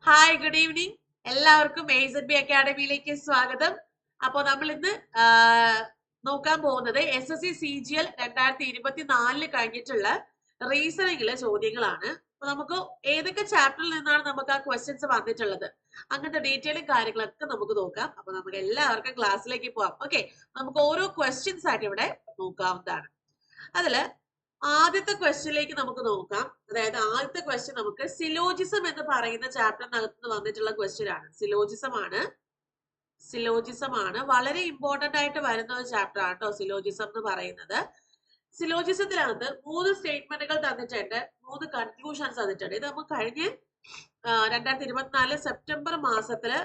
Hi, good evening. എല്ലാവർക്കും AZB അക്കാഡമിയിലേക്ക് സ്വാഗതം. അപ്പോൾ നമ്മൾ ഇന്ന് നോക്കാൻ പോകുന്നത് SSC CGL 2024 കഴിഞ്ഞിട്ടുള്ള റീസണിങ്ങിലെ ചോദ്യങ്ങളാണ്. അപ്പൊ നമുക്ക് ഏതൊക്കെ ചാപ്റ്ററിൽ നിന്നാണ് നമുക്ക് ആ ക്വസ്റ്റ്യൻസ് വന്നിട്ടുള്ളത്, അങ്ങനത്തെ ഡീറ്റെയിലും കാര്യങ്ങളൊക്കെ നമുക്ക് നോക്കാം. അപ്പൊ നമുക്ക് എല്ലാവർക്കും ക്ലാസ്സിലേക്ക് പോവാം. ഓക്കെ, നമുക്ക് ഓരോ ക്വസ്റ്റ്യൻസ് ആയിട്ട് ഇവിടെ നോക്കാവുന്നതാണ്. അതില് ആദ്യത്തെ ക്വസ്റ്റ്യനിലേക്ക് നമുക്ക് നോക്കാം. അതായത് ആദ്യത്തെ ക്വസ്റ്റ്യൻ നമുക്ക് സിലോജിസം എന്ന് പറയുന്ന ചാപ്റ്ററിനകത്ത് വന്നിട്ടുള്ള ക്വസ്റ്റ്യൻ ആണ്. സിലോജിസം ആണ് വളരെ ഇമ്പോർട്ടന്റ് ആയിട്ട് വരുന്ന ഒരു ചാപ്റ്റർ ആണ് കേട്ടോ സിലോജിസം എന്ന് പറയുന്നത്. സിലോജിസത്തിനകത്ത് 3 സ്റ്റേറ്റ്മെന്റുകൾ തന്നിട്ടുണ്ട്, 3 കൺക്ലൂഷൻസ് തന്നിട്ടുണ്ട്. ഇത് നമുക്ക് കഴിഞ്ഞ 2024 സെപ്റ്റംബർ മാസത്തില്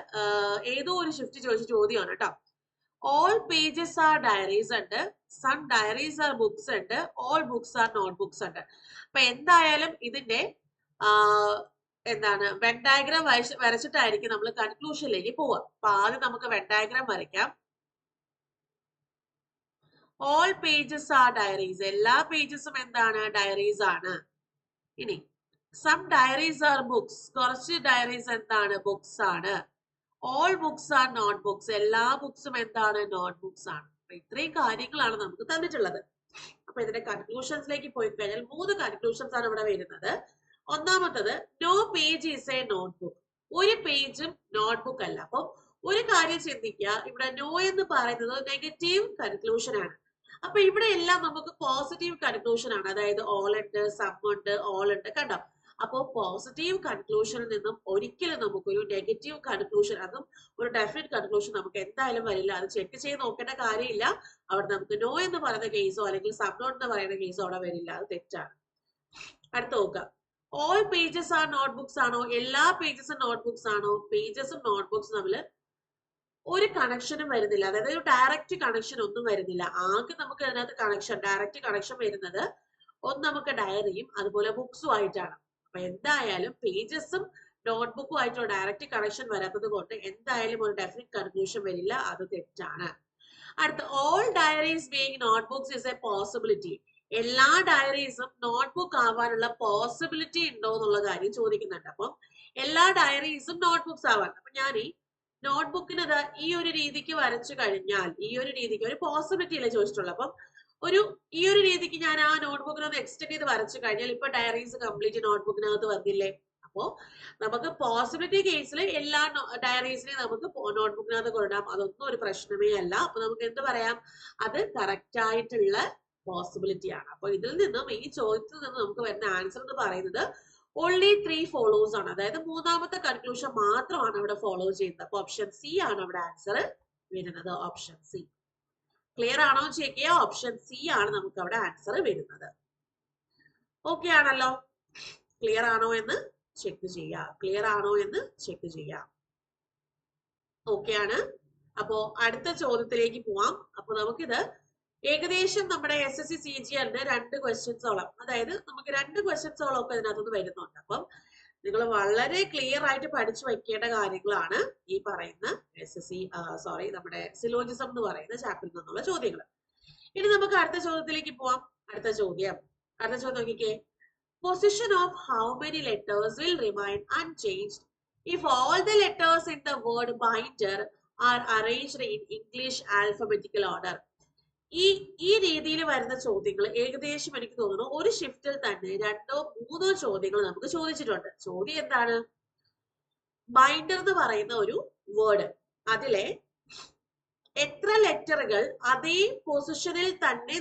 ഏതോ ഒരു ഷിഫ്റ്റ് ചോദിച്ച ചോദ്യമാണ് കേട്ടോ. all pages are diaries ഉണ്ട്, some diaries are books ഉണ്ട്, all books are notebooks ഉണ്ട്. അപ്പൊ എന്തായാലും ഇതിന്റെ എന്താണ് വെൻ ഡയഗ്രാം വരച്ചിട്ടായിരിക്കും നമ്മൾ കൺക്ലൂഷനിലേക്ക് പോവുക. അപ്പൊ ആദ്യം നമുക്ക് വെൻ ഡയഗ്രാം വരയ്ക്കാം. all pages are diaries, എല്ലാ പേജസും എന്താണ്, ഡയറീസ് ആണ്. ഇനി some diaries are books, കുറച്ച് ഡയറീസ് എന്താണ്, ബുക്സ് ആണ്. All books are not books, എല്ലാ ബുക്സും എന്താണ്, നോട്ട് ബുക്സ് ആണ്. അപ്പൊ ഇത്രയും കാര്യങ്ങളാണ് നമുക്ക് തന്നിട്ടുള്ളത്. അപ്പൊ ഇതിന്റെ കൺക്ലൂഷൻസിലേക്ക് പോയി കഴിഞ്ഞാൽ 3 കൺക്ലൂഷൻസ് ആണ് ഇവിടെ വരുന്നത്. ഒന്നാമത്തത്, no page is a notebook, ഒരു പേജും നോട്ട് ബുക്ക് അല്ല. അപ്പൊ ഒരു കാര്യം ചിന്തിക്കുക, ഇവിടെ നോ എന്ന് പറയുന്നത് നെഗറ്റീവ് കൺക്ലൂഷൻ ആണ്. അപ്പൊ ഇവിടെ എല്ലാം നമുക്ക് പോസിറ്റീവ് കൺക്ലൂഷൻ ആണ്. അതായത് ഓൾ ഉണ്ട്, സം ഉണ്ട്, ഓൾ ഉണ്ട്, കണ്ടോ. അപ്പോ പോസിറ്റീവ് കൺക്ലൂഷനിൽ നിന്നും ഒരിക്കലും നമുക്കൊരു നെഗറ്റീവ് കൺക്ലൂഷൻ, അതും ഒരു ഡെഫിനറ്റ് കൺക്ലൂഷൻ നമുക്ക് എന്തായാലും വരില്ല. അത് ചെക്ക് ചെയ്ത് നോക്കേണ്ട കാര്യമില്ല. അവിടെ നമുക്ക് നോ എന്ന് പറയുന്ന കേസോ അല്ലെങ്കിൽ സം നോട്ട് എന്ന് പറയുന്ന കേസോ അവിടെ വരില്ല. അത് തെറ്റാണ്. അടുത്ത് നോക്കാം, all pages are not books ആണോ, എല്ലാ പേജസും നോട്ട് ബുക്സ് ആണോ. പേജസും നോട്ട് ബുക്സും തമ്മിൽ ഒരു കണക്ഷനും വരുന്നില്ല. അതായത് ഒരു ഡയറക്റ്റ് കണക്ഷൻ ഒന്നും വരുന്നില്ല. ആകെ നമുക്ക് അതിനകത്ത് കണക്ഷൻ, ഡയറക്റ്റ് കണക്ഷൻ വരുന്നത് ഒന്ന് നമുക്ക് ഡയറിയും അതുപോലെ ബുക്സും ആയിട്ടാണ്. അപ്പൊ എന്തായാലും പേജസും നോട്ട്ബുക്കും ആയിട്ടുള്ള ഡയറക്റ്റ് കണക്ഷൻ വരാത്തത് കൊണ്ട് എന്തായാലും ഒരു ഡെഫിനറ്റ് കൺക്ലൂഷൻ വരില്ല. അത് തെറ്റാണ്. അടുത്ത, all diaries being notebooks is A possibility, എല്ലാ ഡയറീസും നോട്ട്ബുക്ക് ആവാനുള്ള പോസിബിലിറ്റി ഉണ്ടോ എന്നുള്ള കാര്യം ചോദിക്കുന്നുണ്ട്. അപ്പം എല്ലാ ഡയറീസും നോട്ട്ബുക്സ് ആവാൻ, അപ്പൊ ഞാൻ ഈ നോട്ട്ബുക്കിന് ഈ ഒരു രീതിക്ക് വരച്ചു കഴിഞ്ഞാൽ, ഈ ഒരു രീതിക്ക് ഒരു പോസിബിലിറ്റി അല്ലേ ചോദിച്ചിട്ടുള്ളൂ. അപ്പം ഈ ഒരു രീതിക്ക് ഞാൻ ആ നോട്ട്ബുക്കിനൊന്ന് എക്സ്റ്റെൻഡ് ചെയ്ത് വരച്ചു കഴിഞ്ഞാൽ ഇപ്പൊ ഡയറീസ് കംപ്ലീറ്റ് നോട്ട്ബുക്കിനകത്ത് വന്നില്ലേ. അപ്പോ നമുക്ക് പോസിബിലിറ്റി കേസിൽ എല്ലാ ഡയറീസിനെയും നമുക്ക് നോട്ട്ബുക്കിനകത്ത് കൊണ്ടിടാം. അതൊന്നും ഒരു പ്രശ്നമേ അല്ല. അപ്പൊ നമുക്ക് എന്ത് പറയാം, അത് കറക്റ്റ് ആയിട്ടുള്ള പോസിബിലിറ്റി ആണ്. അപ്പൊ ഇതിൽ നിന്നും, ഈ ചോദ്യത്തിൽ നിന്നും നമുക്ക് വരുന്ന ആൻസർ എന്ന് പറയുന്നത് ഓൺലി 3 ഫോളോസ് ആണ്. അതായത് മൂന്നാമത്തെ കൺക്ലൂഷൻ മാത്രമാണ് ഇവിടെ ഫോളോ ചെയ്യുന്നത്. അപ്പൊ ഓപ്ഷൻ സി ആണ് ഇവിടെ ആൻസർ വരുന്നത്. ഓപ്ഷൻ സി ക്ലിയർ ആണോ ചെക്ക് ചെയ്യുക. ഓപ്ഷൻ സി ആണ് നമുക്ക് അവിടെ ആൻസർ വരുന്നത്. ഓക്കെ ആണല്ലോ, ക്ലിയർ ആണോ എന്ന് ചെക്ക് ചെയ്യാം. ക്ലിയർ ആണോ എന്ന് ചെക്ക് ചെയ്യാം. ഓക്കെ ആണ്. അപ്പോ അടുത്ത ചോദ്യത്തിലേക്ക് പോവാം. അപ്പൊ നമുക്കിത് ഏകദേശം നമ്മുടെ SSC-CGL 2 ക്വസ്റ്റ്യൻസോളം, അതായത് നമുക്ക് 2 ക്വസ്റ്റ്യൻസോളം ഒക്കെ ഇതിനകത്തുനിന്ന് വരുന്നുണ്ട്. അപ്പം നിങ്ങൾ വളരെ ക്ലിയർ ആയിട്ട് പഠിച്ചു വയ്ക്കേണ്ട കാര്യങ്ങളാണ് ഈ പറയുന്ന നമ്മുടെ സിലോജിസം എന്ന് പറയുന്ന ചാപ്റ്ററിൽ നിന്നുള്ള ചോദ്യങ്ങൾ. ഇനി നമുക്ക് അടുത്ത ചോദ്യത്തിലേക്ക് പോവാം. അടുത്ത ചോദ്യം നോക്കിക്കേ. Position of how many letters will remain unchanged if all the letters in the word binder R arranged in English alphabetical order. ഈ രീതിയിൽ വരുന്ന ചോദ്യങ്ങൾ ഏകദേശം എനിക്ക് തോന്നുന്നു ഒരു ഷിഫ്റ്റിൽ തന്നെ 2-3 ചോദ്യങ്ങൾ നമുക്ക് ചോദിച്ചിട്ടുണ്ട്. ചോദ്യം എന്താണ്, ബൈൻഡർ എന്ന് പറയുന്ന ഒരു വേർഡ്, അതിലെ എത്ര ലെറ്ററുകൾ അതേ പൊസിഷനിൽ തന്നെ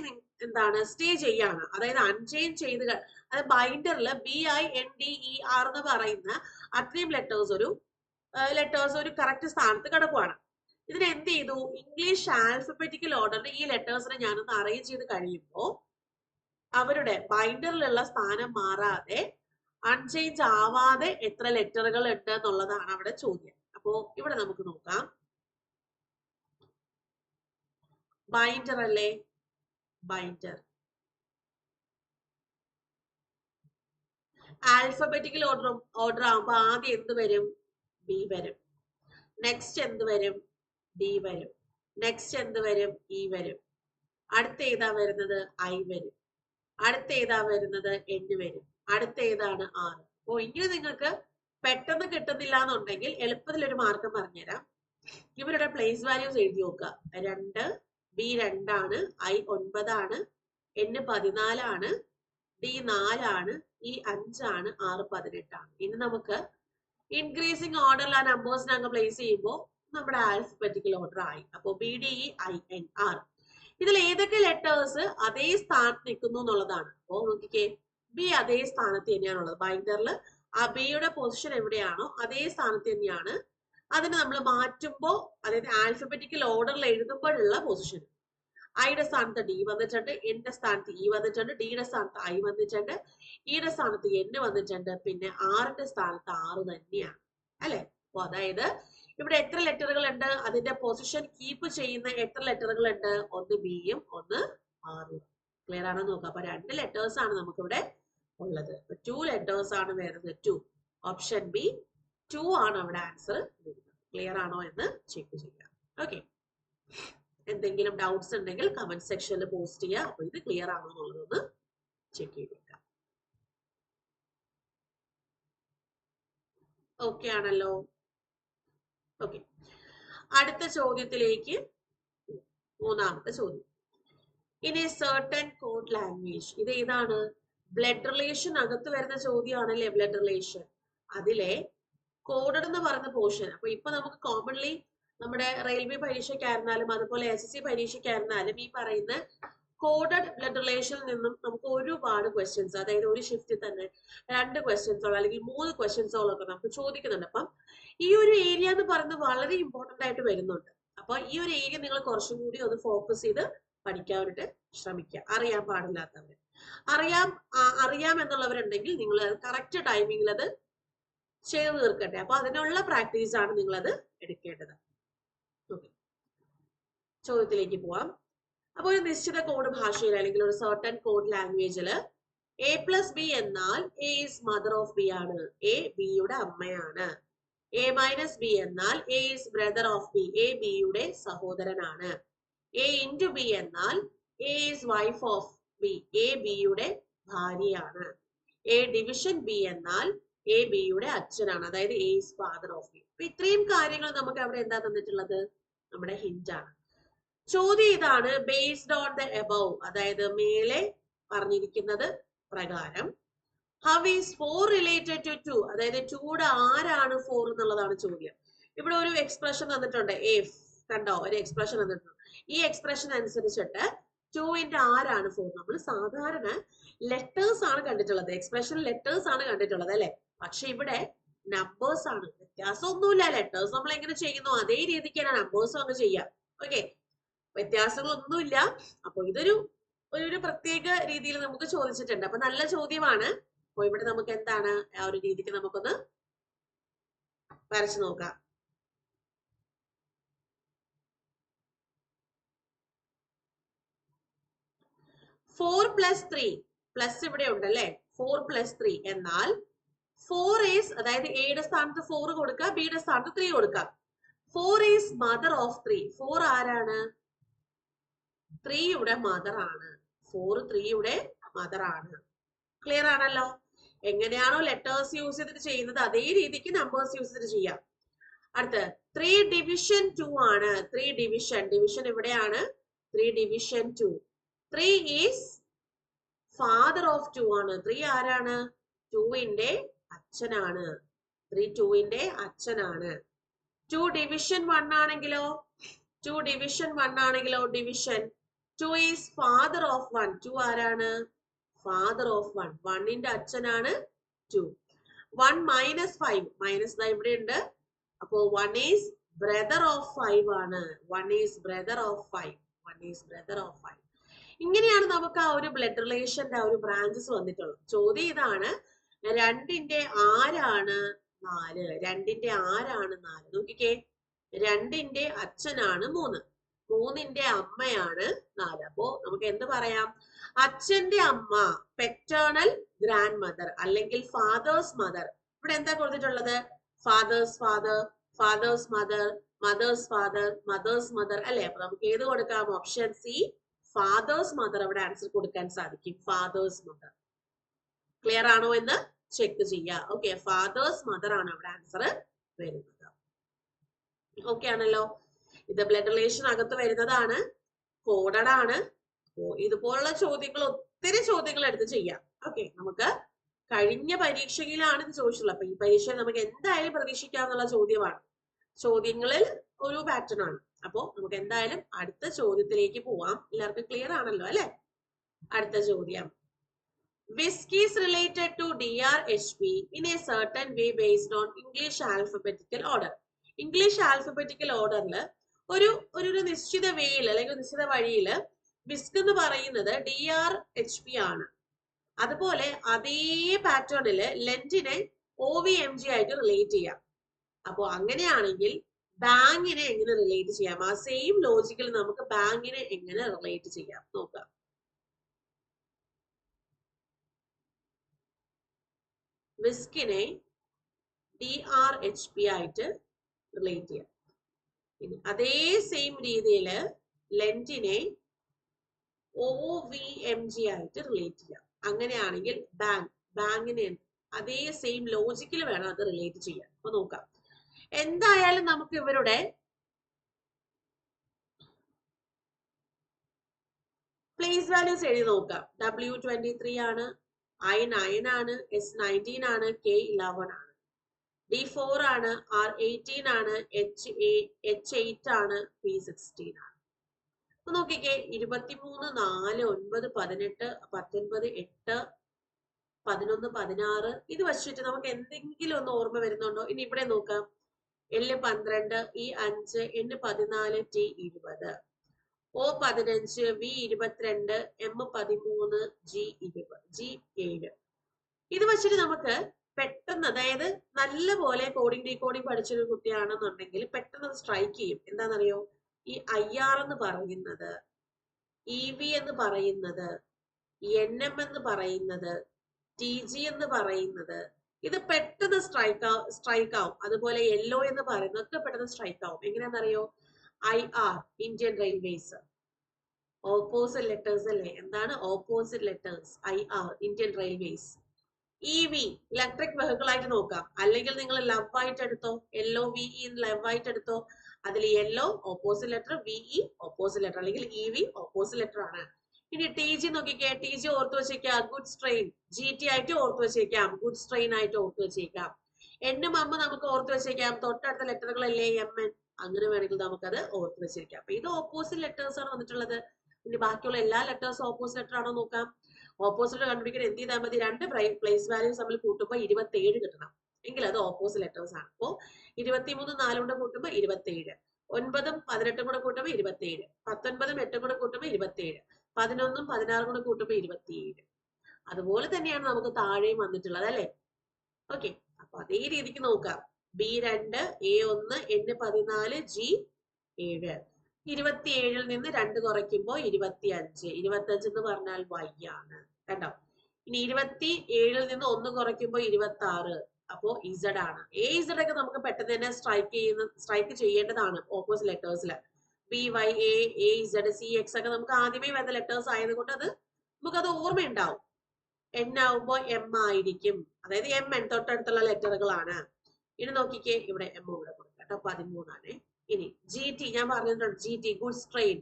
എന്താണ് സ്റ്റേ ചെയ്യാണ്, അതായത് അൺചേഞ്ച് ചെയ്ത്, അതായത് ബൈൻഡറിൽ BINDER എന്ന് പറയുന്ന അത്രയും ലെറ്റേഴ്സ് ഒരു കറക്റ്റ് സ്ഥാനത്ത് കിടക്കുവാണ്. ഇതിന് എന്ത് ചെയ്തു, ഇംഗ്ലീഷ് ആൽഫബറ്റിക്കൽ ഓർഡറിൽ ഈ ലെറ്റേഴ്സിനെ ഞാനൊന്ന് അറേഞ്ച് ചെയ്ത് കഴിയുമ്പോൾ അവരുടെ ബൈൻഡറിലുള്ള സ്ഥാനം മാറാതെ, അൺചേഞ്ച് ആവാതെ എത്ര ലെറ്ററുകൾ ഉണ്ട് എന്നുള്ളതാണ് അവിടെ ചോദ്യം. അപ്പോ ഇവിടെ നമുക്ക് നോക്കാം. ബൈൻഡർ അല്ലേ, ബൈൻഡർ ആൽഫബറ്റിക്കൽ ഓർഡർ ആകുമ്പോൾ ആദ്യം എന്ത് വരും, B വരും. നെക്സ്റ്റ് എന്ത് വരും, D വരും. നെക്സ്റ്റ് എന്ത് വരും, E വരും. അടുത്ത ഏതാ വരുന്നത്, I വരും. അടുത്ത ഏതാ വരുന്നത്, N വരും. അടുത്ത ഏതാണ്, R. അപ്പോ ഇങ്ങനെ നിങ്ങൾക്ക് പെട്ടെന്ന് കിട്ടുന്നില്ല എന്നുണ്ടെങ്കിൽ എളുപ്പത്തിൽ ഒരു മാർഗം പറഞ്ഞുതരാം. ഇവരുടെ പ്ലേസ് വാല്യൂസ് എഴുതി നോക്കുക. 2, B 2 ആണ്, I 9 ആണ്, N 14 ആണ്, D 4 ആണ്, E 5 ആണ്, R 18 ആണ്. ഇനി നമുക്ക് ഇൻക്രീസിങ് ഓർഡറിൽ ആ നമ്പേഴ്സിനെ അങ്ങ് പ്ലേസ് ചെയ്യുമ്പോൾ നമ്മുടെ ആൽഫബറ്റിക്കൽ ഓർഡർ ആയി. അപ്പോൾ BDEINR. ഇതിൽ ഏതൊക്കെ ലെറ്റേഴ്സ് അതേ സ്ഥാനത്ത് നിൽക്കുന്നു എന്നുള്ളതാണ്. അപ്പോൾ നോക്കിക്കേ, ബി അതേ സ്ഥാനത്ത് തന്നെയാണുള്ളത്. ബൈൻഡറിൽ ആ ബിയുടെ പൊസിഷൻ എവിടെയാണോ അതേ സ്ഥാനത്ത് തന്നെയാണ്. അതിന് നമ്മൾ മാറ്റുമ്പോൾ, അതായത് ആൽഫബറ്റിക്കൽ ഓർഡറിൽ എഴുതുമ്പോഴുള്ള പൊസിഷൻ, ഐയുടെ സ്ഥാനത്ത് ഡി വന്നിട്ടുണ്ട്, എൻ്റെ സ്ഥാനത്ത് ഇ വന്നിട്ടുണ്ട്, ഡിയുടെ സ്ഥാനത്ത് ഐ വന്നിട്ടുണ്ട്, ഇയുടെ സ്ഥാനത്ത് എൻ വന്നിട്ടുണ്ട്, പിന്നെ ആറിന്റെ സ്ഥാനത്ത് 6 തന്നെയാണ് അല്ലെ. അപ്പൊ അതായത് ഇവിടെ എത്ര ലെറ്ററുകൾ ഉണ്ട്, അതിന്റെ പൊസിഷൻ കീപ്പ് ചെയ്യുന്ന എത്ര ലെറ്ററുകൾ ഉണ്ട്, ഒന്ന് ബിയും ഒന്ന് ആറും. ക്ലിയർ ആണോ നോക്കാം. അപ്പൊ 2 ലെറ്റേഴ്സ് ആണ് നമുക്ക് ഇവിടെ ഉള്ളത്. 2 ലെറ്റേഴ്സ് ആണ് വരുന്നത്. 2 ഓപ്ഷൻ ബി 2 ആണ് അവിടെ ആൻസർ. ക്ലിയർ ആണോ എന്ന് ചെക്ക് ചെയ്യാം. ഓക്കെ, എന്തെങ്കിലും ഡൗട്ട്സ് ഉണ്ടെങ്കിൽ കമന്റ് സെക്ഷനിൽ പോസ്റ്റ് ചെയ്യുക. അപ്പൊ ഇത് ക്ലിയർ ആണോ എന്നുള്ളതൊന്ന് ചെക്ക് ചെയ്തേക്കാം. ഓക്കെ ആണല്ലോ. ഓക്കെ, അടുത്ത ചോദ്യത്തിലേക്ക്, മൂന്നാമത്തെ ചോദ്യം. In A certain code language, ഇത് ഏതാണ്? ബ്ലഡ് റിലേഷൻ അകത്ത് വരുന്ന ചോദ്യമാണല്ലേ ബ്ലഡ് റിലേഷൻ. അതിലെ കോഡഡ് എന്ന് പറയുന്ന പോർഷൻ. അപ്പൊ ഇപ്പൊ നമുക്ക് കോമൺലി നമ്മുടെ റെയിൽവേ പരീക്ഷയ്ക്കായിരുന്നാലും അതുപോലെ SSC പരീക്ഷയ്ക്കായിരുന്നാലും ഈ പറയുന്ന കോഡഡ് ബ്ലഡ് റിലേഷനിൽ നിന്നും നമുക്ക് ഒരുപാട് ക്വസ്റ്റ്യൻസ്, അതായത് ഒരു ഷിഫ്റ്റിൽ തന്നെ 2 ക്വസ്റ്റ്യൻസോളം അല്ലെങ്കിൽ 3 ക്വസ്റ്റ്യൻസോളം ഒക്കെ നമുക്ക് ചോദിക്കുന്നുണ്ട്. അപ്പം ഈ ഒരു ഏരിയ എന്ന് പറയുന്നത് വളരെ ഇമ്പോർട്ടന്റ് ആയിട്ട് വരുന്നുണ്ട്. അപ്പൊ ഈ ഒരു ഏരിയ നിങ്ങൾ കുറച്ചും കൂടി ഒന്ന് ഫോക്കസ് ചെയ്ത് പഠിക്കാനായിട്ട് ശ്രമിക്കുക. അറിയാൻ പാടില്ലാത്തവർ, അറിയാം എന്നുള്ളവരുണ്ടെങ്കിൽ നിങ്ങൾ കറക്റ്റ് ടൈമിങ്ങിൽ അത് ചെയ്ത് തീർക്കട്ടെ. അപ്പൊ അതിനുള്ള പ്രാക്ടീസ് ആണ് നിങ്ങൾ അത് എടുക്കേണ്ടത്. ഓക്കെ, ചോദ്യത്തിലേക്ക് പോവാം. അപ്പൊ ഒരു നിശ്ചിത കോഡ് ഭാഷയിൽ അല്ലെങ്കിൽ ഒരു സർട്ടൻ കോഡ് ലാംഗ്വേജില് A+B എന്നാൽ A is mother of B ആണ്. A ബിയുടെ അമ്മയാണ്. A-B എന്നാൽ A is brother of B. A ബിയുടെ സഹോദരനാണ്. A into B എന്നാൽ A is wife of B. A ബിയുടെ ഭാര്യയാണ്. A division B എന്നാൽ A ബിയുടെ അച്ഛനാണ്, അതായത് A is father of B. അപ്പൊ ഇത്രയും കാര്യങ്ങൾ നമുക്ക് അവിടെ എന്താ തന്നിട്ടുള്ളത്? നമ്മുടെ ഹിന്റ് ആണ്. ചോദ്യം ഇതാണ്, ബേസ്ഡ് ഓൺ ദ എബവ്, അതായത് മേലെ പറഞ്ഞിരിക്കുന്നത് പ്രകാരം ഹൗ ഈസ് 4 റിലേറ്റഡ് ടു 2, അതായത് 2യുടെ ആരാണ് 4 എന്നുള്ളതാണ് ചോദ്യം. ഇവിടെ ഒരു എക്സ്പ്രഷൻ തന്നിട്ടുണ്ട്, എഫ് കണ്ടോ, ഒരു എക്സ്പ്രഷൻ തന്നിട്ടുണ്ട്. ഈ എക്സ്പ്രഷൻ അനുസരിച്ചിട്ട് 2ന്റെ ആരാണ് 4. നമ്മൾ സാധാരണ ലെറ്റേഴ്സ് ആണ് കണ്ടിട്ടുള്ളത്, എക്സ്പ്രഷൻ ലെറ്റേഴ്സ് ആണ് കണ്ടിട്ടുള്ളത് അല്ലെ. പക്ഷെ ഇവിടെ നമ്പേഴ്സ് ആണ്. വ്യത്യാസമൊന്നുമില്ല, ലെറ്റേഴ്സ് നമ്മൾ എങ്ങനെ ചെയ്യുന്നു അതേ രീതിക്കാണ് നമ്പേഴ്സും അങ്ങ് ചെയ്യാം. ഓക്കെ, വ്യത്യാസങ്ങളൊന്നുമില്ല. അപ്പൊ ഇതൊരു പ്രത്യേക രീതിയിൽ നമുക്ക് ചോദിച്ചിട്ടുണ്ട്. അപ്പൊ നല്ല ചോദ്യമാണ്. അപ്പൊ ഇവിടെ നമുക്ക് എന്താണ് ആ ഒരു രീതിക്ക് നമുക്കൊന്ന് വരച്ചു നോക്കാം. ഫോർ പ്ലസ് 3 പ്ലസ് ഇവിടെ ഉണ്ടല്ലേ. 4 + 3 എന്നാൽ 4 ഈസ്, അതായത് എയുടെ സ്ഥാനത്ത് 4 കൊടുക്കുക, ബിയുടെ സ്ഥാനത്ത് 3 കൊടുക്കാം. 4 ഈസ് മദർ ഓഫ് 3. 4 ആരാണ്? 3യുടെ മദർ ആണ്. 4 3യുടെ മദർ ആണ്. ക്ലിയർ ആണല്ലോ. എങ്ങനെയാണോ ലെറ്റേഴ്സ് യൂസ് ചെയ്തിട്ട് ചെയ്യുന്നത് അതേ രീതിക്ക് നമ്പേഴ്സ് യൂസ് ചെയ്തിട്ട് ചെയ്യാം. അടുത്ത് 3 ഡിവിഷൻ 2 ആണ്. 3 ഡിവിഷൻ ഇവിടെയാണ്. 3 ഡിവിഷൻ 2. 3 ഈസ് ഫാദർ ഓഫ് 2 ആണ്. 3 ആരാണ്? 2ന്റെ അച്ഛനാണ്. 3 2ന്റെ അച്ഛനാണ്. 2 ഡിവിഷൻ 1 ആണെങ്കിലോ, 2 ഡിവിഷൻ 1 ആണെങ്കിലോ, ഡിവിഷൻ 2 ഈസ് ഫാദർ ഓഫ് 1. 2 ആരാണ്? Father of 1. 1ന്റെ അച്ഛനാണ് 2. 1 മൈനസ് 5, മൈനസ് ഇവിടെ ഉണ്ട്. അപ്പോ 1 ഈസ് ബ്രദർ ഓഫ് 5 ആണ്. 1 is brother of 5. 1 is brother of 5. ഇങ്ങനെയാണ് നമുക്ക് ആ ഒരു ബ്ലഡ് റിലേഷന്റെ ആ ഒരു ബ്രാഞ്ചസ് വന്നിട്ടുള്ളത്. ചോദ്യം ഇതാണ്, 2ന്റെ ആരാണ് 4? 2ന്റെ ആരാണ് 4? നോക്കിക്കേ, 2ന്റെ അച്ഛനാണ് 3, 3ന്റെ അമ്മയാണ് 4. അപ്പോ നമുക്ക് എന്ത് പറയാം? അച്ഛന്റെ അമ്മ, പെറ്റേണൽ ഗ്രാൻഡ് മദർ അല്ലെങ്കിൽ ഫാദേഴ്സ് മദർ. ഇവിടെ എന്താ കൊടുത്തിട്ടുള്ളത്? Father's father, father's mother, mother's father, mother's mother അല്ലെ. അപ്പൊ നമുക്ക് ഏത് കൊടുക്കാം? ഓപ്ഷൻ സി, ഫാദേഴ്സ് മദർ അവിടെ ആൻസർ കൊടുക്കാൻ സാധിക്കും. Fathers mother. ക്ലിയർ ആണോ എന്ന് ചെക്ക് ചെയ്യുക. ഓക്കെ, ഫാദേഴ്സ് മദർ ആണ് അവിടെ ആൻസർ വരുന്നത്. ഓക്കെ ആണല്ലോ. ഇത് ബ്ലഡ് റിലേഷൻ അകത്ത് വരുന്നതാണ്, കോഡഡ് ആണ്. ഇതുപോലുള്ള ചോദ്യങ്ങൾ, ഒത്തിരി ചോദ്യങ്ങൾ എടുത്ത് ചെയ്യാം. ഓക്കെ, നമുക്ക് കഴിഞ്ഞ പരീക്ഷയിലാണ് ഇത് ചോദിച്ചിട്ടുള്ളത്. അപ്പൊ ഈ പരീക്ഷ നമുക്ക് എന്തായാലും പ്രതീക്ഷിക്കാവുന്ന ചോദ്യമാണ്. ചോദ്യങ്ങളിൽ ഒരു പാറ്റേൺ ആണ്. അപ്പോ നമുക്ക് എന്തായാലും അടുത്ത ചോദ്യത്തിലേക്ക് പോവാം. എല്ലാവർക്കും ക്ലിയർ ആണല്ലോ അല്ലെ? അടുത്ത ചോദ്യം, whisk is related to DRHP in a certain way based on English alphabetical order. English alphabetical ഓർഡറിൽ ഒരു നിശ്ചിത വേയിൽ അല്ലെങ്കിൽ നിശ്ചിത വഴിയില് വിസ്ക് എന്ന് പറയുന്നത് DRHP ആണ്. അതുപോലെ അതേ പാറ്റേണില് ലെന്റിനെ OVMG ആയിട്ട് റിലേറ്റ് ചെയ്യാം. അപ്പോ അങ്ങനെയാണെങ്കിൽ ബാങ്കിനെ എങ്ങനെ റിലേറ്റ് ചെയ്യാം? ആ സെയിം ലോജിക്കിൽ നമുക്ക് ബാങ്കിനെ എങ്ങനെ റിലേറ്റ് ചെയ്യാം നോക്കാം. വിസ്കിനെ DRHP ആയിട്ട് റിലേറ്റ് ചെയ്യാം. അതേ സെയിം രീതിയിൽ ലെന്റിനെ OVMG ആയിട്ട് റിലേറ്റ് ചെയ്യാം. അങ്ങനെയാണെങ്കിൽ ബാങ്കിനെ അതേ സെയിം ലോജിക്കിൽ വേണം അത് റിലേറ്റ് ചെയ്യാൻ. അപ്പൊ നോക്കാം. എന്തായാലും നമുക്ക് ഇവരുടെ പ്ലേസ് വാല്യൂസ് എഴുതി നോക്കാം. W23 ആണ്, I9 ആണ്, S19 ആണ്, K11 ആണ്, D4 ആണ്, R18 ആണ്, H8 ആണ്, P16 ആണ്. അപ്പൊ നോക്കിക്കേ, 23, 4, 9, 18, 19, 8, 11, 16 ഇത് വച്ചിട്ട് നമുക്ക് എന്തെങ്കിലും ഒന്ന് ഓർമ്മ വരുന്നുണ്ടോ? ഇനി ഇവിടെ നോക്കാം. L12, E5, N14, T20, O15, V22, M13, G20, G7. ഇത് വച്ചിട്ട് നമുക്ക് പെട്ടെന്ന്, അതായത് നല്ലപോലെ കോഡിംഗ് ഡീകോഡിംഗ് പഠിച്ചൊരു കുട്ടിയാണെന്നുണ്ടെങ്കിൽ പെട്ടെന്ന് സ്ട്രൈക്ക് ചെയ്യും. എന്താണെന്നറിയോ? ഈ IR എന്ന് പറയുന്നത്, EV എന്ന് പറയുന്നത്, NM എന്ന് പറയുന്നത്, TG എന്ന് പറയുന്നത്, ഇത് പെട്ടെന്ന് സ്ട്രൈക്ക് ആവും. അതുപോലെ യെല്ലോ എന്ന് പറയുന്നതൊക്കെ പെട്ടെന്ന് സ്ട്രൈക്ക് ആവും. എങ്ങനെയാണെന്നറിയോ? IR, Indian railways, opposite letters അല്ലേ? എന്താണ് opposite letters? IR, Indian railways. EV, electric vehicle ആയിട്ട് നോക്കാം. അല്ലെങ്കിൽ നിങ്ങൾ ലവ് ആയിട്ട് എടുത്തോ, LOVE ലവ് ആയിട്ട് എടുത്തോ. അതിൽ yellow opposite letter, VE opposite letter, അല്ലെങ്കിൽ EV ഓപ്പോസിറ്റ് ലെറ്റർ ആണ്. ഇനി TG നോക്കിക്കേ, TG ഓർത്ത് വെച്ചേക്കാം, ഗുഡ്സ് ട്രെയിൻ. GT ആയിട്ട് ഓർത്ത് വെച്ചേക്കാം, ഗുഡ്സ് ട്രെയിൻ ആയിട്ട് ഓർത്ത് വെച്ചേക്കാം. NM നമുക്ക് ഓർത്ത് വെച്ചേക്കാം, തൊട്ടടുത്ത ലെറ്ററുകളല്ലേ MN, അങ്ങനെ വേണമെങ്കിൽ നമുക്കത് ഓർത്ത് വെച്ചേക്കാം. അപ്പൊ ഇത് ഓപ്പോസിറ്റ് ലെറ്റേഴ്സ് ആണ് വന്നിട്ടുള്ളത്. ഇനി ബാക്കിയുള്ള എല്ലാ ലെറ്റേഴ്സും ഓപ്പോസിറ്റ് ലെറ്റർ ആണോ നോക്കാം. ഓപ്പോസിറ്റ് കണ്ടുപിടിക്കാൻ എന്ത് ചെയ്താൽ മതി? രണ്ട് പ്ലേസ് വാല്യൂസ് തമ്മിൽ കൂട്ടുമ്പോൾ 27 കിട്ടണം, എങ്കിൽ അത് ഓപ്പോസിറ്റ് ലെറ്റേഴ്സ് ആണ്. അപ്പോ 23, 4 കൂടെ കൂട്ടുമ്പോൾ 27, 9, 18 കൂടെ കൂട്ടുമ്പോൾ 27, 19, 8 കൂടെ കൂട്ടുമ്പോൾ 27, 11, 16 കൂടെ കൂട്ടുമ്പോൾ 27. അതുപോലെ തന്നെയാണ് നമുക്ക് താഴെയും വന്നിട്ടുള്ളത് അല്ലെ? ഓക്കെ, അപ്പൊ അതേ രീതിക്ക് നോക്കാം. B2, A1, N14, G7. 27 നിന്ന് 2 കുറയ്ക്കുമ്പോൾ 25. 25 എന്ന് പറഞ്ഞാൽ Y ആണ് കേട്ടോ. ഇനി 27 നിന്ന് 1 കുറയ്ക്കുമ്പോൾ 26. അപ്പോ Z ആണ്. AZ ഒക്കെ നമുക്ക് പെട്ടെന്ന് തന്നെ സ്ട്രൈക്ക് ചെയ്യേണ്ടതാണ് ഓപ്പോസിറ്റ് ലെറ്റേഴ്സിൽ. BY, AZ, CX ഒക്കെ നമുക്ക് ആദ്യമേ വരുന്ന ലെറ്റേഴ്സ് ആയതുകൊണ്ട് നമുക്കത് ഓർമ്മയുണ്ടാവും. N ആവുമ്പോൾ M ആയിരിക്കും, അതായത് MN തൊട്ടടുത്തുള്ള ലെറ്ററുകളാണ്. ഇനി നോക്കിക്കേ, ഇവിടെ M ഇവിടെ കൊടുക്കാം കേട്ടോ, 13 ആണ്. ഇനി GT ഞാൻ പറഞ്ഞിട്ടുണ്ട്, GT ഗുഡ്സ് ട്രെയിൻ.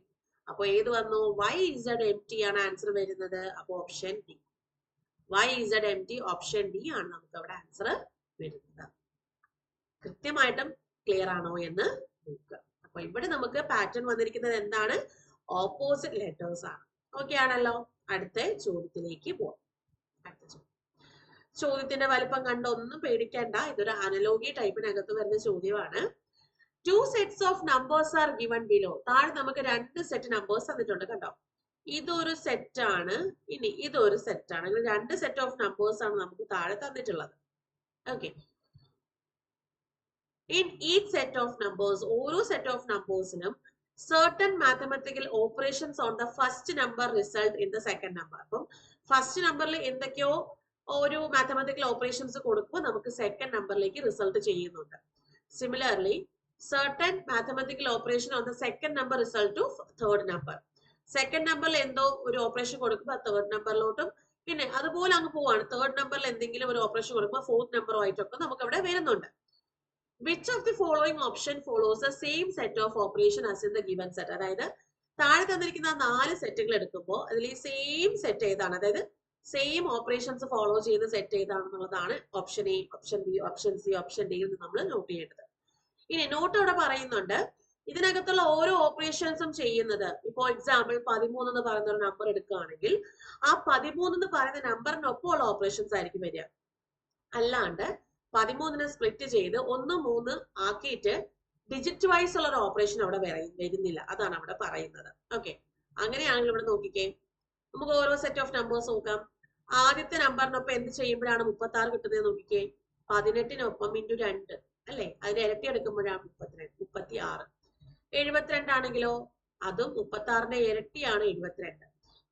അപ്പൊ ഏത് വന്നു? YZMT ആണ് ആൻസർ വരുന്നത്. അപ്പൊ option D, YZMT option D ആണ് നമുക്ക് അവിടെ ആൻസർ വരുന്നത്. കൃത്യമായിട്ടും ക്ലിയർ ആണോ എന്ന് നോക്കുക. അപ്പൊ ഇവിടെ നമുക്ക് പാറ്റേൺ വന്നിരിക്കുന്നത് എന്താണ്? ഓപ്പോസിറ്റ് ലെറ്റേഴ്സ് ആണ്. ഓക്കെ ആണല്ലോ. അടുത്ത ചോദ്യത്തിലേക്ക് പോവാം. അടുത്ത ചോദ്യത്തിന്റെ വലിപ്പം കണ്ട് ഒന്നും പേടിക്കണ്ട, ഇതൊരു അനലോഗി ടൈപ്പിനകത്ത് വരുന്ന ചോദ്യമാണ്. 2 sets of numbers are given below. താഴെ നമുക്ക് 2 സെറ്റ് നമ്പേഴ്സ് തന്നിട്ടുണ്ട് കണ്ടോ. ഇതൊരു സെറ്റ് ആണ്, ഇനി ഇതൊരു സെറ്റ് ആണ്. 2 സെറ്റ് ഓഫ് നമ്പേഴ്സ് ആണ് നമുക്ക് താഴെ തന്നിട്ടുള്ളത്. Okay, in each set of numbers, ഓരോ സെറ്റ് ഓഫ് നമ്പേഴ്സിനും certain mathematical operations on the first number result in the second number. അപ്പം ഫസ്റ്റ് നമ്പറിൽ എന്തൊക്കെയോ ഒരു മാത്തമാറ്റിക്കൽ ഓപ്പറേഷൻസ് കൊടുക്കുമ്പോൾ നമുക്ക് സെക്കൻഡ് നമ്പറിലേക്ക് റിസൾട്ട് ചെയ്യുന്നുണ്ട്. Similarly certain mathematical operation on the second number result to third number. Second നമ്പറിൽ എന്തോ ഒരു ഓപ്പറേഷൻ കൊടുക്കുമ്പോൾ തേർഡ് നമ്പറിലോട്ടും പിന്നെ അതുപോലെ അങ്ങ് പോവാണ്. തേർഡ് നമ്പറിൽ എന്തെങ്കിലും ഒരു ഓപ്പറേഷൻ കൊടുക്കുമ്പോൾ ഫോർത്ത് നമ്പറുമായിട്ടൊക്കെ നമുക്ക് അവിടെ വരുന്നുണ്ട്. Which of the following option follows the same set of operation as in the given set? അതായത് താഴെ തന്നിരിക്കുന്ന 4 സെറ്റുകൾ എടുക്കുമ്പോൾ അതിൽ ഈ സെയിം സെറ്റ് ഏതാണ്, അതായത് സെയിം ഓപ്പറേഷൻസ് ഫോളോ ചെയ്യുന്ന സെറ്റ് ഏതാണെന്നുള്ളതാണ് option A, option B, option C, option ഡിയിൽ നിന്ന് നമ്മൾ നോട്ട് ചെയ്യേണ്ടത്. ഇനി നോട്ട് ഇവിടെ പറയുന്നുണ്ട്, ഇതിനകത്തുള്ള ഓരോ ഓപ്പറേഷൻസും ചെയ്യുന്നത്, ഇപ്പോൾ എക്സാമ്പിൾ 13 എന്ന് പറയുന്ന ഒരു നമ്പർ എടുക്കുകയാണെങ്കിൽ ആ 13 എന്ന് പറയുന്ന നമ്പറിനൊപ്പം ഉള്ള ഓപ്പറേഷൻസ് ആയിരിക്കും വരിക. അല്ലാണ്ട് 13നെ സ്പ്ലിറ്റ് ചെയ്ത് 1, 3 ആക്കിയിട്ട് ഡിജിറ്റ് വൈസ് ഉള്ള ഒരു ഓപ്പറേഷൻ അവിടെ വരുന്നില്ല. അതാണ് അവിടെ പറയുന്നത്. ഓക്കെ, അങ്ങനെയാണെങ്കിൽ ഇവിടെ നോക്കിക്കേ, നമുക്ക് ഓരോ സെറ്റ് ഓഫ് നമ്പേഴ്സ് നോക്കാം. ആദ്യത്തെ നമ്പറിനൊപ്പം എന്ത് ചെയ്യുമ്പോഴാണ് 36 കിട്ടുന്നത് നോക്കിക്കേ, 18നൊപ്പം ഇൻറ്റു 2 അല്ലെ, അതിന്റെ ഇരട്ടി എടുക്കുമ്പോഴാണ് 36. 72 ആണെങ്കിലോ അതും 36ന്റെ ഇരട്ടിയാണ് 72.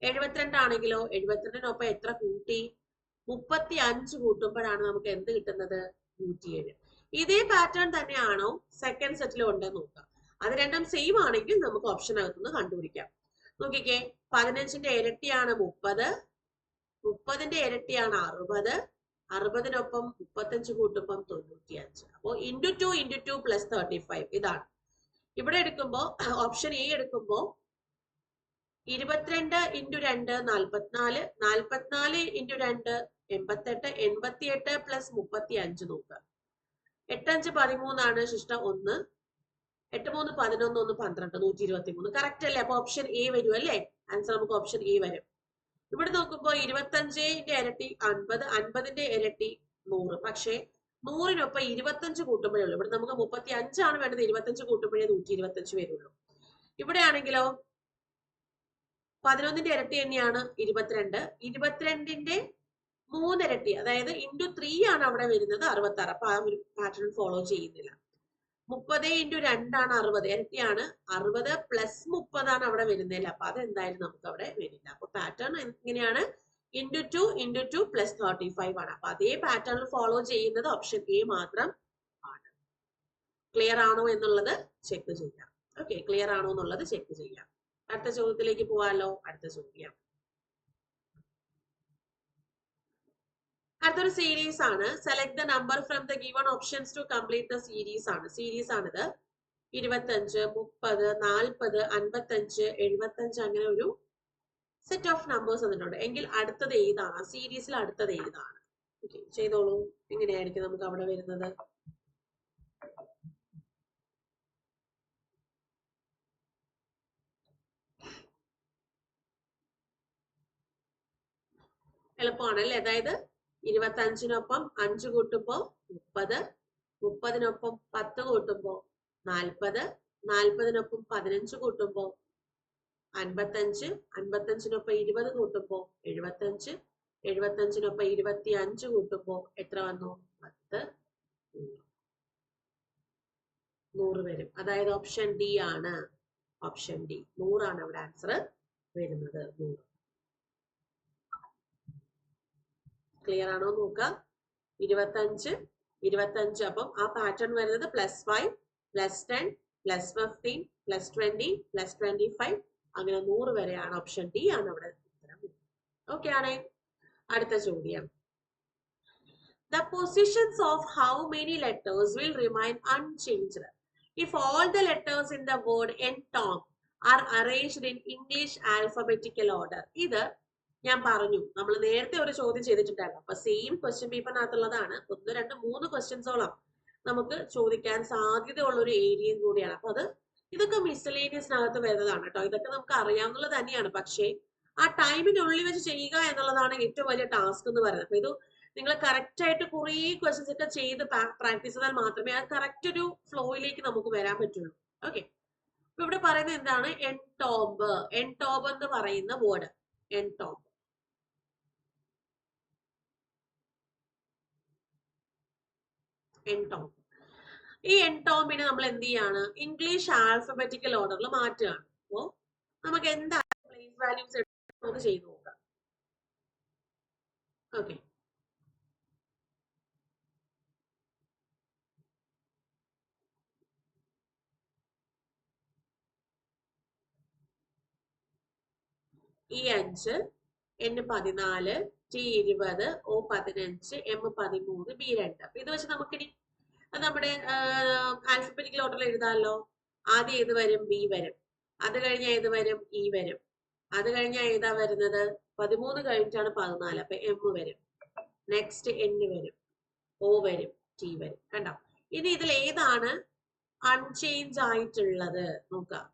72 ആണെങ്കിലോ 72നൊപ്പം എത്ര കൂട്ടി, 35 കൂട്ടുമ്പോഴാണ് നമുക്ക് എന്ത് കിട്ടുന്നത്, 107. ഇതേ പാറ്റേൺ തന്നെയാണോ സെക്കൻഡ് സെറ്റിലും ഉണ്ടെന്ന് നോക്കാം. അത് രണ്ടും സെയിം ആണെങ്കിൽ നമുക്ക് ഓപ്ഷൻ അകത്തുനിന്ന് കണ്ടുപിടിക്കാം. നോക്കിക്കേ, 15ന്റെ ഇരട്ടിയാണ് 30, 30ന്റെ ഇരട്ടിയാണ് 60, 60നൊപ്പം 35 കൂട്ടുമ്പം 95. അപ്പോൾ ഇൻറ്റു 2 ഇൻറ്റു 2 പ്ലസ് 35 ഇതാണ്. ഇവിടെ എടുക്കുമ്പോ ഓപ്ഷൻ എ എടുക്കുമ്പോ 22 ഇൻറ്റു 2 44, 44 ഇൻറ്റു 2 88, 88 പ്ലസ് 35 നോക്കുക. 8 5 13 ശിഷ്ട 1, 8 3 11, 1 12, 123. കറക്റ്റ് അല്ലേ? അപ്പൊ ഓപ്ഷൻ എ വരും അല്ലേ? ആൻസർ നമുക്ക് ഓപ്ഷൻ എ വരും. ഇവിടെ നോക്കുമ്പോ 25ന്റെ ഇരട്ടി 50, 50ന്റെ ഇരട്ടി 100. പക്ഷേ 100നൊപ്പം 25 കൂട്ടുമ്പോഴേ ഉള്ളൂ. ഇവിടെ നമുക്ക് 35 ആണ് വേണ്ടത്, 25 കൂട്ടുമ്പോഴേ 125 വരുള്ളൂ. ഇവിടെ ആണെങ്കിലോ 11ന്റെ ഇരട്ടി തന്നെയാണ് 22, 22ന്റെ 3 ഇരട്ടി, അതായത് ഇൻറ്റു 3 ആണ് അവിടെ വരുന്നത് 66. അപ്പൊ ആ ഒരു പാറ്റേൺ ഫോളോ ചെയ്യുന്നില്ല. 30 ഇൻറ്റു 2 ആണ് 60, ഇരട്ടിയാണ് 60 പ്ലസ് 30 ആണ് അവിടെ വരുന്നില്ല. അപ്പൊ അതെന്തായാലും നമുക്ക് അവിടെ വരില്ല. അപ്പൊ പാറ്റേൺ എങ്ങനെയാണ്, ഇൻറ്റു 2 ഇൻറ്റു 2 പ്ലസ് 35 ആണ്. അപ്പൊ അതേ പാറ്റേൺ ഫോളോ ചെയ്യുന്നത് ഓപ്ഷൻ എ മാത്രം ആണ്. ക്ലിയർ ആണോ എന്നുള്ളത് ചെക്ക് ചെയ്യാം. ഓക്കെ, ക്ലിയർ ആണോ എന്നുള്ളത് ചെക്ക് ചെയ്യാം. അടുത്ത ചോദ്യത്തിലേക്ക് പോവാലോ. അടുത്ത ചോദ്യം അടുത്തൊരു സീരീസ് ആണ്. Select the number from the given options to complete the series ആണ്. സീരീസ് ആണിത്. 25, 30, 40, 55, 75 അങ്ങനെ ഒരു സെറ്റ് ഓഫ് നമ്പേഴ്സ് വന്നിട്ടുണ്ട്. എങ്കിൽ അടുത്തത് ഏതാണ്, സീരീസിൽ അടുത്തത് ഏതാണ്? ഓക്കെ, ചെയ്തോളൂ. എങ്ങനെയായിരിക്കും നമുക്ക് അവിടെ വരുന്നത്? എളുപ്പമാണല്ലേ? അതായത് 25നൊപ്പം 5 കൂട്ടുമ്പോ 30, 30നൊപ്പം 10 കൂട്ടുമ്പോ 40, 40നൊപ്പം 15 കൂട്ടുമ്പോ 55, 55നൊപ്പം 20 കൂട്ടുമ്പോ 75, 75നൊപ്പം 25 കൂട്ടുമ്പോ എത്ര വന്നു? 10, 100 വരും. അതായത് ഓപ്ഷൻ ഡി ആണ്. ഓപ്ഷൻ ഡി 100 ആണ് അവിടെ ആൻസർ വരുന്നത്. 100. ക്ലിയർ ആണോ നോക്കുക. 25, 25 അപ്പം ആ പാറ്റേൺ വരുന്നത് +5, +10, +15, +20, +25 അങ്ങനെ 100 വരെയാണ്. ഓപ്ഷൻ ഡി ആണ് അവിടെ ഉത്തരം. ഓക്കെ ആണേ. അടുത്ത ചോദ്യം. The positions of how many letters will remain unchanged if all the letters in the word entomb are arranged in English alphabetical order? ഇത് ഞാൻ പറഞ്ഞു, നമ്മൾ നേരത്തെ ഒരു ചോദ്യം ചെയ്തിട്ടുണ്ടായിരുന്നു. അപ്പൊ സെയിം ക്വസ്റ്റ്യൻ പേപ്പറിനകത്തുള്ളതാണ്. 1, 2, 3 ക്വസ്റ്റ്യൻസോളം നമുക്ക് ചോദിക്കാൻ സാധ്യതയുള്ള ഒരു ഏരിയയും കൂടിയാണ്. അപ്പൊ ഇതൊക്കെ മിസ്സലേനിയസിനകത്ത് വരുന്നതാണ് കേട്ടോ. ഇതൊക്കെ നമുക്ക് അറിയാവുന്നത് തന്നെയാണ്. പക്ഷേ ആ ടൈമിനുള്ളിൽ വെച്ച് ചെയ്യുക എന്നുള്ളതാണ് ഏറ്റവും വലിയ ടാസ്ക് എന്ന് പറയുന്നത്. അപ്പൊ ഇത് നിങ്ങൾ കറക്റ്റ് ആയിട്ട് കുറേ ക്വസ്റ്റ്യൻസ് ഒക്കെ ചെയ്ത് പ്രാക്ടീസ് ചെയ്താൽ മാത്രമേ ആ കറക്റ്റ് ഒരു ഫ്ലോയിലേക്ക് നമുക്ക് വരാൻ പറ്റുള്ളൂ. ഓക്കെ, അപ്പൊ ഇവിടെ പറയുന്നത് എന്താണ്? എൻടോംബ്. എൻടോംബ് എന്ന് പറയുന്ന വേർഡ്, എൻടോംബ്. എൻടോംബ്. ഈ എൻടോംബിനെ നമ്മൾ എന്ത് ചെയ്യാണ്? ഇംഗ്ലീഷ് ആൽഫബറ്റിക്കൽ ഓർഡറിൽ മാറ്റുകയാണ്. അപ്പോ നമുക്ക് എന്താണ് പ്ലേസ് വാല്യൂസ് നമുക്ക് ചെയ്ത് നോക്കാം. ഓക്കെ, ഈ 5, N 14, T20, O15, M13, B2. അപ്പൊ ഇത് വെച്ച് നമുക്കിനി നമ്മുടെ ആൽഫബറ്റിക്കൽ ഓർഡറിൽ എഴുതാമല്ലോ. ആദ്യം ഏത് വരും? ബി വരും. അത് കഴിഞ്ഞാൽ ഏത് വരും? ഇ വരും. അത് കഴിഞ്ഞാൽ ഏതാ വരുന്നത്? 13 കഴിഞ്ഞിട്ടാണ് 14. അപ്പൊ എം വരും. നെക്സ്റ്റ് എൻ വരും, ഒ വരും, ടി വരും. കണ്ടോ? ഇനി ഇതിൽ ഏതാണ് അൺചേഞ്ച് ആയിട്ടുള്ളത് നോക്കാം.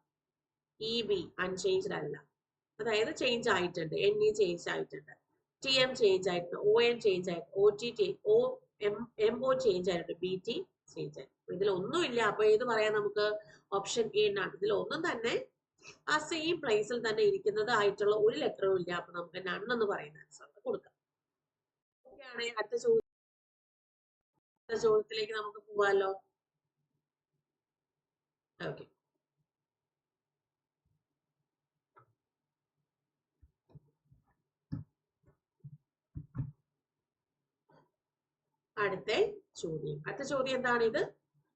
ഇ ബി അൺചേഞ്ച്ഡ് അല്ല, അതായത് ചേഞ്ച് ആയിട്ടുണ്ട്. എൻ ഇ ചേഞ്ച് ആയിട്ടുണ്ട്, ടി എം ചേഞ്ച് ആയിട്ടുണ്ട്, ഒ എൻ ചേഞ്ച് ആയിട്ടുണ്ട്, O T O M O change ആയിട്ടുണ്ട്, ബി ടി ചേഞ്ച് ആയിട്ടുണ്ട്. ഇതിലൊന്നുമില്ല. അപ്പൊ ഏത് പറയാം നമുക്ക്? ഓപ്ഷൻ എ ആണ്. ഇതിലൊന്നും തന്നെ ആ സെയിം പ്ലേസിൽ തന്നെ ഇരിക്കുന്നത് ആയിട്ടുള്ള ഒരു ലെറ്ററും ഇല്ല. അപ്പൊ നമുക്ക് നൺ എന്ന് പറയുന്ന ആൻസർ കൊടുക്കാം. ഓക്കെയാണ്. അടുത്ത ചോദ്യത്തിലേക്ക് നമുക്ക് പോവാലോ. ഓക്കെ, അടുത്ത ചോദ്യം എന്താണ്? ഇത്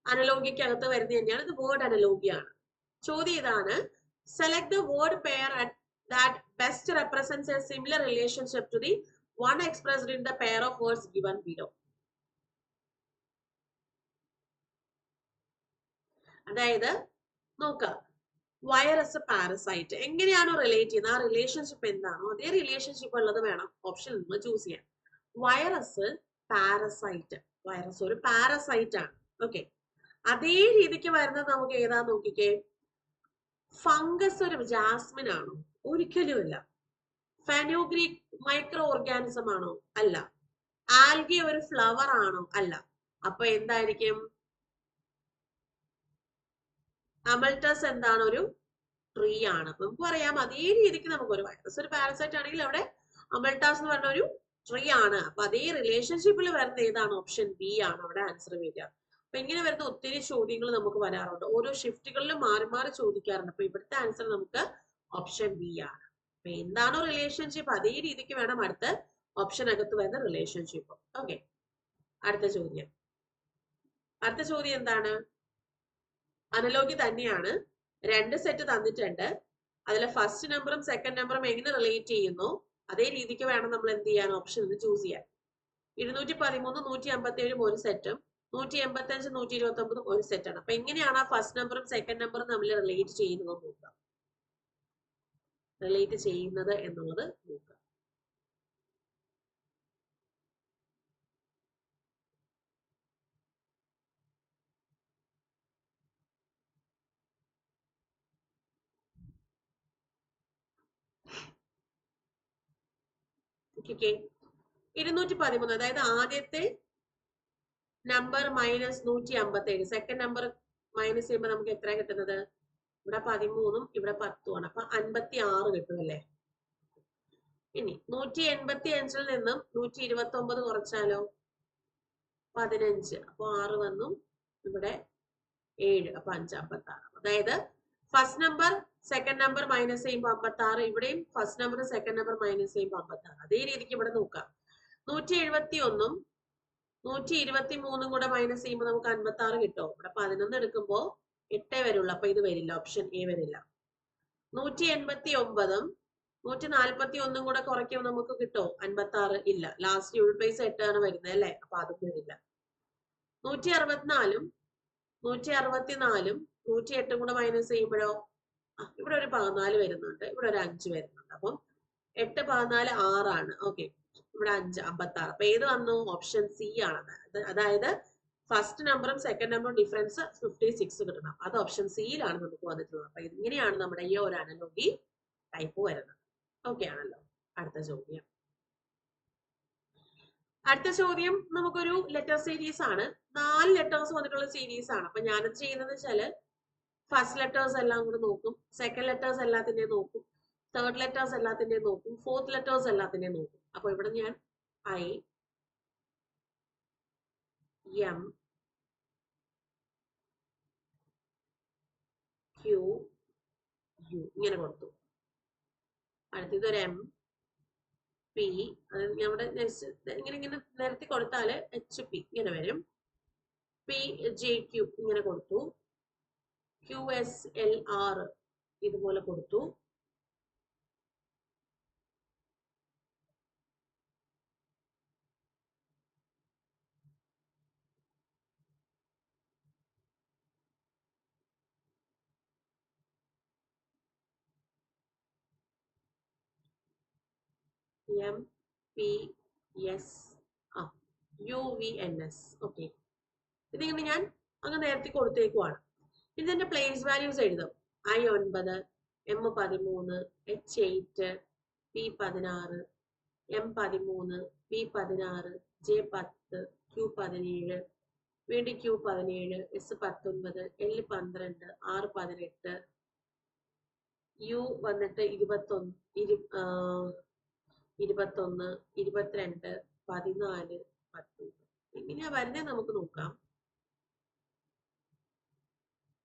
അനലോഗിക്ക് അകത്ത് വരുന്നത് തന്നെയാണ്. ഇത് വേർഡ് അനലോഗിയാണ്. ചോദ്യം ഇതാണ്: select the word pair that best represents a similar relationship to the one expressed in the pair of words given below. അതായത് നോക്കാം, വൈറസ് പാരസൈറ്റ് എങ്ങനെയാണോ റിലേറ്റ് ചെയ്യുന്നത്, ആ റിലേഷൻഷിപ്പ് എന്താണോ അതേ റിലേഷൻഷിപ്പ് ഉള്ളത് വേണം ഓപ്ഷൻ നമ്മൾ ചൂസ് ചെയ്യാൻ. വൈറസ് പാരസൈറ്റ്, വൈറസ് ഒരു പാരസൈറ്റ് ആണ്. ഓക്കെ, അതേ രീതിക്ക് വരുന്നത് നമുക്ക് ഏതാ നോക്കിക്കേ. ഫംഗസ് ഒരു ജാസ്മിൻ ആണോ? ഒരിക്കലും അല്ല. ഫെനോഗ്രീക് മൈക്രോ ഓർഗാനിസം ആണോ? അല്ല. ആൽഗി ഒരു ഫ്ലവർ ആണോ? അല്ല. അപ്പൊ എന്തായിരിക്കും? അമൽട്ടസ് എന്താണ്? ഒരു ട്രീ ആണ്. അപ്പൊ നമുക്ക് പറയാം അതേ രീതിക്ക് നമുക്ക് ഒരു വൈറസ് ഒരു പാരസൈറ്റ് ആണെങ്കിൽ അവിടെ അമൽട്ടാസ് എന്ന് പറഞ്ഞ ഒരു ട്രീ ആണ്. അപ്പൊ അതേ റിലേഷൻഷിപ്പിൽ വരുന്ന ഏതാണ്? ഓപ്ഷൻ ബി ആണ് അവിടെ ആൻസർ വരിക. അപ്പൊ ഇങ്ങനെ വരുന്ന ഒത്തിരി ചോദ്യങ്ങൾ നമുക്ക് വരാറുണ്ട്. ഓരോ ഷിഫ്റ്റുകളിലും മാറി മാറി ചോദിക്കാറുണ്ട്. അപ്പൊ ഇവിടുത്തെ ആൻസർ നമുക്ക് ഓപ്ഷൻ ബി ആണ്. അപ്പൊ എന്താണോ റിലേഷൻഷിപ്പ് അതേ രീതിക്ക് വേണം അടുത്ത ഓപ്ഷൻ അകത്ത് വരുന്ന റിലേഷൻഷിപ്പ്. ഓക്കെ, അടുത്ത ചോദ്യം എന്താണ്? അനലോഗി തന്നെയാണ്. 2 സെറ്റ് തന്നിട്ടുണ്ട്. അതിലെ ഫസ്റ്റ് നമ്പറും സെക്കൻഡ് നമ്പറും എങ്ങനെ റിലേറ്റ് ചെയ്യുന്നു അതേ രീതിക്ക് വേണം നമ്മൾ എന്ത് ചെയ്യാൻ? ഓപ്ഷൻ ചൂസ് ചെയ്യാൻ. 213, 157 ഒരു സെറ്റും 185, 129 ഒരു സെറ്റാണ്. അപ്പൊ എങ്ങനെയാണ് ആ ഫസ്റ്റ് നമ്പറും സെക്കൻഡ് നമ്പറും തമ്മിൽ റിലേറ്റ് ചെയ്യുന്നത് നോക്കാം. റിലേറ്റ് ചെയ്യുന്നത് എന്നുള്ളത് നോക്കാം. ഓക്കെ, 213 അതായത് ആദ്യത്തെ number minus 157, second number minus ചെയ്യുമ്പോൾ നമുക്ക് എത്ര കിട്ടുന്നത്? ഇവിടെ 13ഉം ഇവിടെ 10ഉം ആണ്. അപ്പൊ 56 കിട്ടും അല്ലേ? ഇനി 185 നിന്നും 129 കുറച്ചാലോ? 15. അപ്പൊ 6 വന്നു, ഇവിടെ 7, അപ്പൊ 5, 56. അതായത് first number second number minus ചെയ്യുമ്പോൾ 56, ഇവിടെയും first number second number minus ചെയ്യുമ്പോൾ 56. അതേ രീതിക്ക് ഇവിടെ നോക്കാം. 171ഉം 123ഉം കൂടെ മൈനസ് ചെയ്യുമ്പോൾ നമുക്ക് 56 കിട്ടും. ഇവിടെ 11 എടുക്കുമ്പോൾ 8 വരുള്ളൂ. അപ്പൊ ഇത് വരില്ല, ഓപ്ഷൻ എ വരില്ല. 189ഉം 141ഉം കൂടെ കുറയ്ക്കുമ്പോൾ നമുക്ക് കിട്ടും 56. ഇല്ല, ലാസ്റ്റ് യൂണിറ്റ് പ്ലേസ് 8 ആണ് വരുന്നത് അല്ലെ? അപ്പൊ അതും വരില്ല. 164ഉം 164ഉം 108ഉം കൂടെ മൈനസ് ചെയ്യുമ്പോഴോ ഇവിടെ ഒരു 14 വരുന്നുണ്ട്, ഇവിടെ ഒരു 5 വരുന്നുണ്ട്. അപ്പം 8, 14, 6 ആണ്. ഓക്കെ, ഇവിടെ 5, 56. അപ്പൊ ഏത് വന്നു? ഓപ്ഷൻ സി ആണ്. അതായത് ഫസ്റ്റ് നമ്പറും സെക്കൻഡ് നമ്പറും ഡിഫറൻസ് 56 കിട്ടണം. അത് ഓപ്ഷൻ സിയിലാണ് നമുക്ക് വന്നിട്ടുള്ളത്. അപ്പൊ ഇങ്ങനെയാണ് നമ്മുടെ ഈ ഒരു അനലോഗി ടൈപ്പ് വരുന്നത്. ഓക്കെ ആണല്ലോ. അടുത്ത ചോദ്യം നമുക്കൊരു ലെറ്റർ സീരീസ് ആണ്. 4 ലെറ്റേഴ്സ് വന്നിട്ടുള്ള സീരീസ് ആണ്. അപ്പൊ ഞാനത് ചെയ്യുന്നത് വെച്ചാല് ഫസ്റ്റ് ലെറ്റേഴ്സ് എല്ലാം കൂടെ നോക്കും, സെക്കൻഡ് ലെറ്റേഴ്സ് എല്ലാത്തിന്റെയും നോക്കും, തേർഡ് ലെറ്റേഴ്സ് എല്ലാത്തിന്റെയും നോക്കും, ഫോർത്ത് ലെറ്റേഴ്സ് എല്ലാത്തിന്റെയും നോക്കും. അപ്പൊ ഇവിടെ ഞാൻ ഐ, എം, ക്യൂ, യു ഇങ്ങനെ കൊടുത്തു. അടുത്തതൊരു എം, പി, അത് നമ്മുടെ ഇങ്ങനെ ഇങ്ങനെ നിരത്തി കൊടുത്താല് എച്ച് പി ഇങ്ങനെ വരും. പി ജെ ക്യൂ ഇങ്ങനെ കൊടുത്തു. ക്യു എസ് എൽ ആർ ഇതുപോലെ കൊടുത്തു. എം പി എസ് ആ UVNS. ഓക്കെ, ഇതിങ്ങനെ ഞാൻ അങ്ങ് നേരത്തെ കൊടുത്തേക്കുവാണ്. ഇതിന്റെ പ്ലേസ് വാല്യൂസ് എഴുതും. I9, M13, H8, P16, M13, P16, J10, Q17, വീണ്ടും Q17, S19, L12, R18, U വന്നിട്ട് 21, 22, 14, 19. ഇങ്ങനെയാ വരുന്നത് നമുക്ക് നോക്കാം.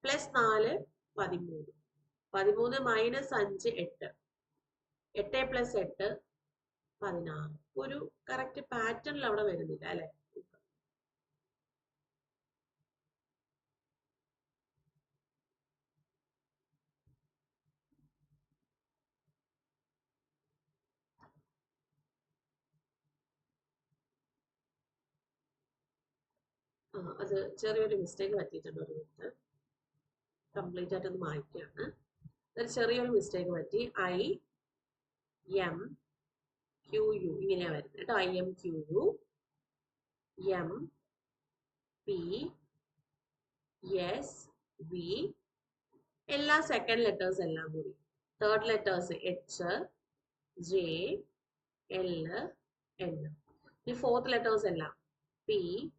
+4, 13, 13 - 5, 8, 8 + 8, 16. ഒരു കറക്റ്റ് പാറ്റേണിൽ അവിടെ വരുന്നില്ല അല്ലെ. അത് ചെറിയൊരു മിസ്റ്റേക്ക് പറ്റിയിട്ടുണ്ട്. ഒരു മിനിറ്റ്, കംപ്ലീറ്റ് ആയിട്ടൊന്ന് മായ്ക്കുകയാണ്. ഒരു ചെറിയൊരു മിസ്റ്റേക്ക് പറ്റി. IMQU ഇങ്ങനെയാ വരുന്നത് കേട്ടോ. IMQU, MPSV, എല്ലാ സെക്കൻഡ് ലെറ്റേഴ്സ് എല്ലാം കൂടി. Third letters HJLN. ഈ ഫോർത്ത് ലെറ്റേഴ്സ് എല്ലാം PQRS.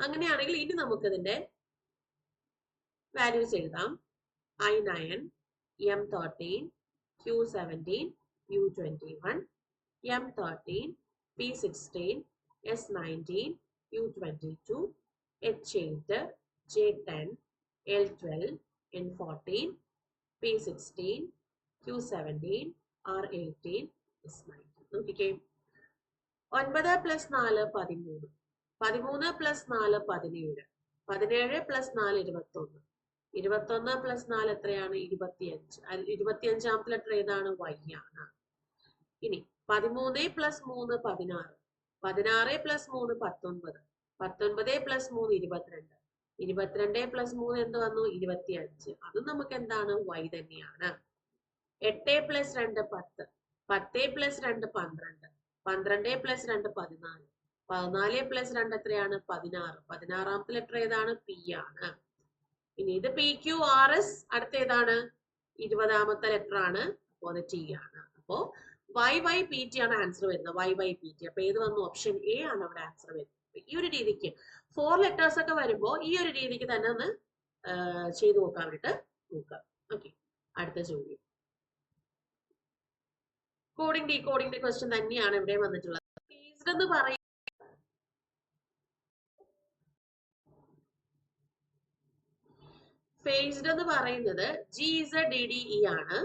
അങ്ങനെയാണെങ്കിൽ ഇനി നമുക്കിതിന്റെ വാല്യൂസ് എഴുതാം. I9, M13, Q17, U21, M13, P16, S19, U22, H8, J10, L12, N14, P16, Q17, R18, S19. നോക്കിക്കേ, 9 + 4, 13, 13 + 4, 17, 17 + 4, 21, 21 + 4 എത്രയാണ്? 25. 25ാമത്തെ ലെറ്റർ ഏതാണ്? Y ആണ്. ഇനി 13 + 3, 16, 16 + 3, 19, 19 + 3, 22, 22 + 3 എന്ത് വന്നു? 25. അതും നമുക്ക് എന്താണ്? Y തന്നെയാണ്. 8 + 2, 10, 10 + 2, 12, 12 + 2, 14, 14 + 2 എത്രയാണ്? 16. 16ാമത്തെ ലെറ്റർ ഏതാണ്? P ആണ്. ഇനി ഇത് PQRS, അടുത്ത ഏതാണ്? 20ാമത്തെ ലെറ്റർ ആണ്. അപ്പോൾ അത് T ആണ്. അപ്പോ YYPT ആണ് ആൻസർ വരുന്നത്. YYPT. അപ്പൊ ഏത് വന്നു? ഓപ്ഷൻ A ആണ് അവിടെ ആൻസർ വരുന്നത്. ഈ ഒരു രീതിക്ക് 4 ലെറ്റേഴ്സ് ഒക്കെ വരുമ്പോൾ ഈ ഒരു രീതിക്ക് തന്നെ ഒന്ന് ചെയ്തു നോക്കാൻ വേണ്ടിട്ട് നോക്കാം. ഓക്കെ, അടുത്ത ചോദ്യം കോഡിംഗ് ഡീകോഡിംഗിന്റെ ക്വസ്റ്റ്യൻ തന്നെയാണ് ഇവിടെ വന്നിട്ടുള്ളത്. ഫേസ്ഡ് എന്ന് പറയുന്നത് GZDDE ആണ്.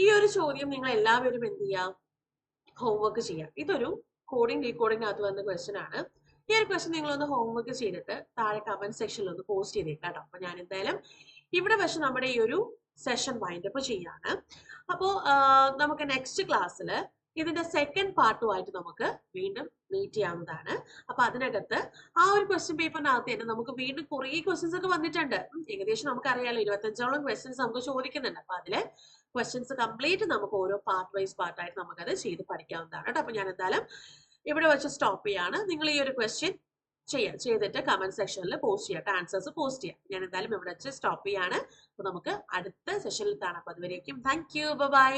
ഈ ഒരു ചോദ്യം നിങ്ങൾ എല്ലാവരും എന്ത് ചെയ്യാം, ഹോംവർക്ക് ചെയ്യാം. ഇതൊരു കോഡിംഗ് ഡീകോഡിംഗിനകത്ത് വന്ന ക്വസ്റ്റ്യൻ ആണ്. ഈ ഒരു ക്വസ്റ്റ്യൻ നിങ്ങളൊന്ന് ഹോംവർക്ക് ചെയ്തിട്ട് താഴെ കമന്റ് സെക്ഷനിൽ ഒന്ന് പോസ്റ്റ് ചെയ്തേക്കാം കേട്ടോ. അപ്പൊ ഞാൻ എന്തായാലും ഇവിടെ വെച്ച് നമ്മുടെ ഈ ഒരു സെഷൻ വൈൻഡപ്പ് ചെയ്യാണ്. അപ്പോൾ നമുക്ക് നെക്സ്റ്റ് ക്ലാസ്സിൽ ഇതിന്റെ സെക്കൻഡ് പാർട്ടുമായിട്ട് നമുക്ക് വീണ്ടും മീറ്റ് ചെയ്യാവുന്നതാണ്. അപ്പൊ അതിനകത്ത് ആ ഒരു ക്വസ്റ്റ്യൻ പേപ്പറിനകത്ത് തന്നെ നമുക്ക് വീണ്ടും കുറേ ക്വസ്റ്റ്യൻസ് ഒക്കെ വന്നിട്ടുണ്ട്. ഏകദേശം നമുക്കറിയാലോ 25ഓളം ക്വസ്റ്റ്യൻസ് നമുക്ക് ചോദിക്കുന്നുണ്ട്. അപ്പൊ അതില് ക്വസ്റ്റ്യൻസ് കംപ്ലീറ്റ് നമുക്ക് ഓരോ പാർട്ട് വൈസ് പാർട്ടായിട്ട് നമുക്കത് ചെയ്ത് പഠിക്കാവുന്നതാണ് കേട്ടോ. അപ്പൊ ഞാൻ എന്തായാലും ഇവിടെ വെച്ച് സ്റ്റോപ്പ് ചെയ്യാണ്. നിങ്ങൾ ഈ ഒരു ക്വസ്റ്റ്യൻ ചെയ്തിട്ട് കമന്റ് സെക്ഷനിൽ പോസ്റ്റ് ചെയ്യാം, ആൻസേഴ്സ് പോസ്റ്റ് ചെയ്യാം. ഞാൻ എന്തായാലും ഇവിടെ വെച്ച് സ്റ്റോപ്പ് ചെയ്യാണ്. അപ്പൊ നമുക്ക് അടുത്ത സെഷനിൽ കാണാം. അതുവരേക്കും താങ്ക് യു, ബൈ.